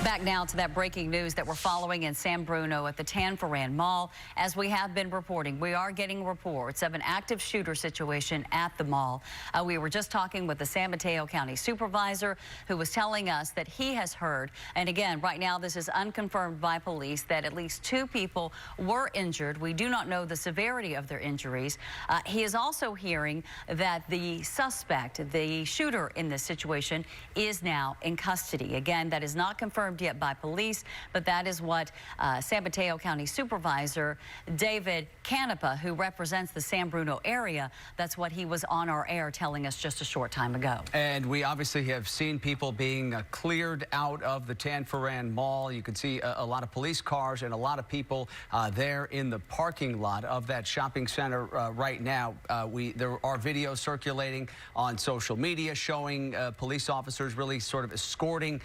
Back now to that breaking news that we're following in San Bruno at the Tanforan Mall. As we have been reporting, we are getting reports of an active shooter situation at the mall. We were just talking with the San Mateo County supervisor who was telling us that he has heard, and again, right now this is unconfirmed by police, that at least 2 people were injured. We do not know the severity of their injuries. He is also hearing that the suspect, the shooter in this situation, is now in custody. Again, that is not confirmed yet by police, but that is what San Mateo County Supervisor David Canepa, who represents the San Bruno area, that's what he was on our air telling us just a short time ago. And we obviously have seen people being cleared out of the Tanforan Mall. You can see a lot of police cars and a lot of people there in the parking lot of that shopping center right now. There are videos circulating on social media showing police officers really sort of escorting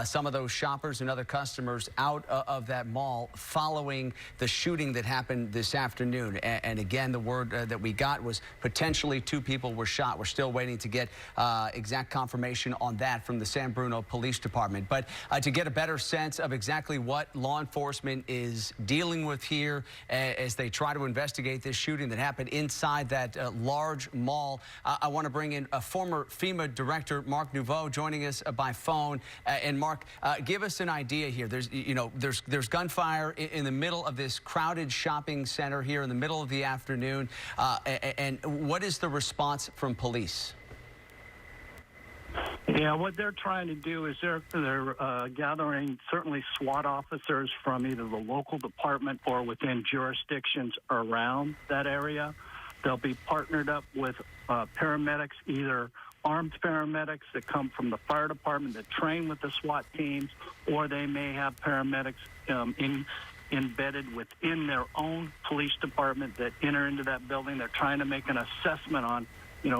some of those shoppers and other customers out of that mall following the shooting that happened this afternoon. And again, the word that we got was potentially 2 people were shot. We're still waiting to get exact confirmation on that from the San Bruno Police Department. But to get a better sense of exactly what law enforcement is dealing with here as they try to investigate this shooting that happened inside that large mall, I want to bring in a former FEMA director, Mark Neveau, joining us by phone. And Mark, give us an idea here. There's gunfire in the middle of this crowded shopping center here in the middle of the afternoon. And what is the response from police? Yeah, what they're trying to do is they're gathering certainly SWAT officers from either the local department or within jurisdictions around that area. They'll be partnered up with paramedics, either armed paramedics that come from the fire department that train with the SWAT teams, or they may have paramedics embedded within their own police department that enter into that building. They're trying to make an assessment on,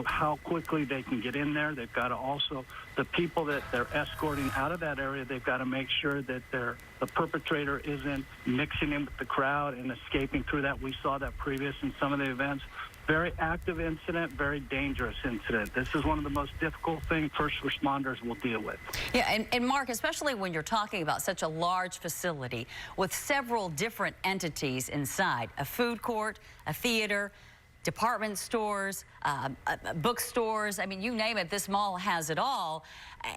how quickly they can get in there. They've got to also, the people that they're escorting out of that area, they've got to make sure that the perpetrator isn't mixing in with the crowd and escaping through that. We saw that previous in some of the events. Very active incident, very dangerous incident. This is one of the most difficult things first responders will deal with. Yeah, and Mark, especially when you're talking about such a large facility with several different entities inside, a food court, a theater, department stores, bookstores, I mean, you name it, this mall has it all.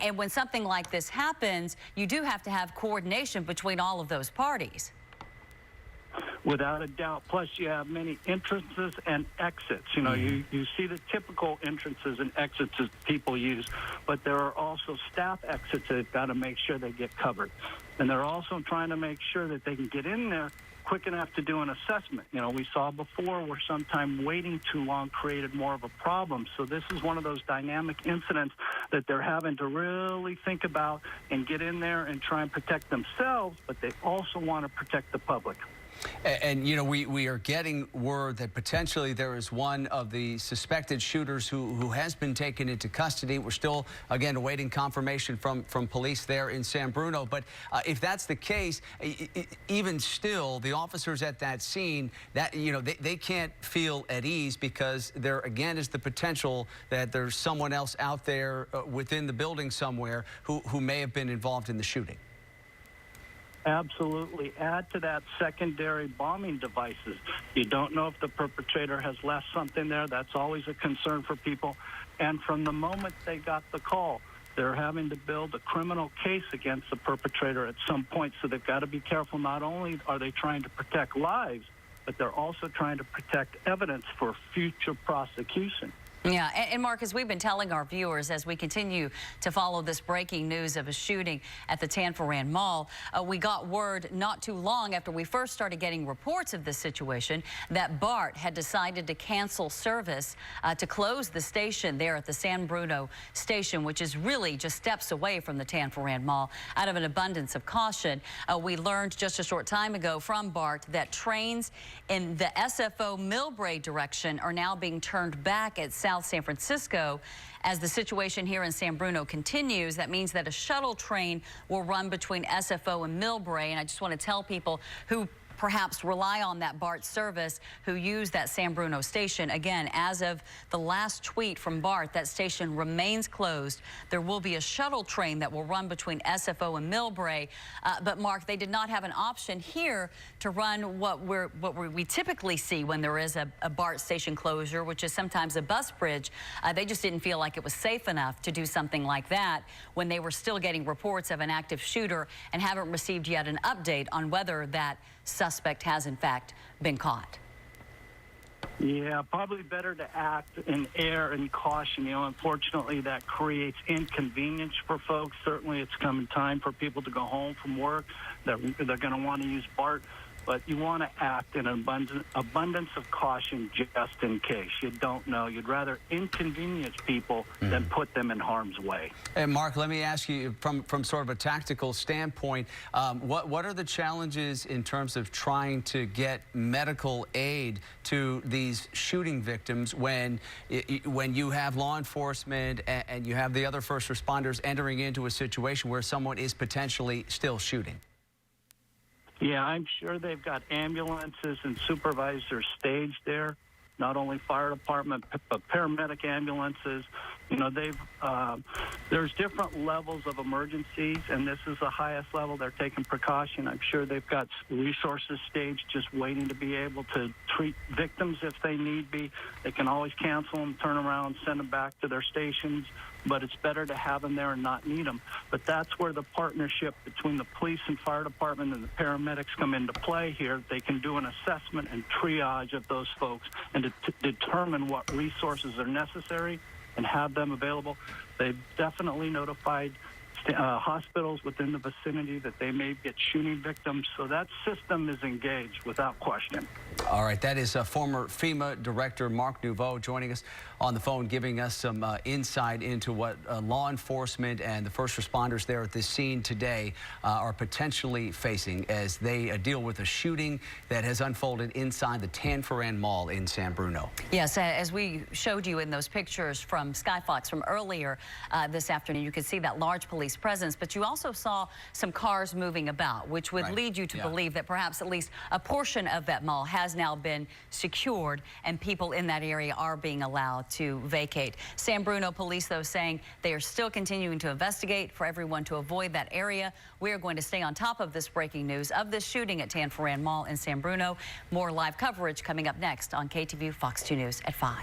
And when something like this happens, you do have to have coordination between all of those parties. Without a doubt. Plus, you have many entrances and exits. You see the typical entrances and exits that people use, but there are also staff exits that have got to make sure they get covered. And they're also trying to make sure that they can get in there quick enough to do an assessment. We saw before where sometime waiting too long created more of a problem. So this is one of those dynamic incidents that they're having to really think about and get in there and try and protect themselves, but they also want to protect the public. And we are getting word that potentially there is one of the suspected shooters who has been taken into custody. We're still, again, awaiting confirmation from police there in San Bruno. But if that's the case, even still, the officers at that scene, that they can't feel at ease because there, again, is the potential that there's someone else out there within the building somewhere who may have been involved in the shooting. Absolutely. Add to that secondary bombing devices. You don't know if the perpetrator has left something there. That's always a concern for people. And from the moment they got the call, they're having to build a criminal case against the perpetrator at some point. So they've got to be careful. Not only are they trying to protect lives, but they're also trying to protect evidence for future prosecution. Yeah, and Mark, as we've been telling our viewers, as we continue to follow this breaking news of a shooting at the Tanforan Mall, we got word not too long after we first started getting reports of this situation that BART had decided to cancel service to close the station there at the San Bruno station, which is really just steps away from the Tanforan Mall. Out of an abundance of caution, we learned just a short time ago from BART that trains in the SFO Millbrae direction are now being turned back at South San Francisco. As the situation here in San Bruno continues, that means that a shuttle train will run between SFO and Millbrae. And I just want to tell people who perhaps rely on that BART service who use that San Bruno station. Again, as of the last tweet from BART, that station remains closed. There will be a shuttle train that will run between SFO and Millbrae. But Mark, they did not have an option here to run what we typically see when there is a BART station closure, which is sometimes a bus bridge. They just didn't feel like it was safe enough to do something like that when they were still getting reports of an active shooter and haven't received yet an update on whether that suspect has in fact been caught. Yeah, probably better to act in err and caution. You know, unfortunately, that creates inconvenience for folks. Certainly, it's coming time for people to go home from work. They're going to want to use BART. But you want to act in an abundance of caution just in case. You don't know. You'd rather inconvenience people than put them in harm's way. And Mark, let me ask you from sort of a tactical standpoint, what are the challenges in terms of trying to get medical aid to these shooting victims when you have law enforcement and you have the other first responders entering into a situation where someone is potentially still shooting? Yeah, I'm sure they've got ambulances and supervisors staged there, not only fire department, but paramedic ambulances. You know, there's different levels of emergencies, and this is the highest level. They're taking precaution. I'm sure they've got resources staged just waiting to be able to treat victims if they need be. They can always cancel them, turn around, send them back to their stations, but it's better to have them there and not need them. But that's where the partnership between the police and fire department and the paramedics come into play here. They can do an assessment and triage of those folks and to determine what resources are necessary and have them available. They've definitely notified hospitals within the vicinity that they may get shooting victims, so that system is engaged without question. All right, that is former FEMA Director Mark Neveau joining us on the phone, giving us some insight into what law enforcement and the first responders there at this scene today are potentially facing as they deal with a shooting that has unfolded inside the Tanforan Mall in San Bruno. Yes, as we showed you in those pictures from Skyfox from earlier this afternoon, you could see that large police presence, but you also saw some cars moving about, which would lead you to believe that perhaps at least a portion of that mall has now been secured and people in that area are being allowed to vacate. San Bruno police, though, saying they are still continuing to investigate for everyone to avoid that area. We are going to stay on top of this breaking news of this shooting at Tanforan Mall in San Bruno. More live coverage coming up next on KTVU Fox 2 News at 5.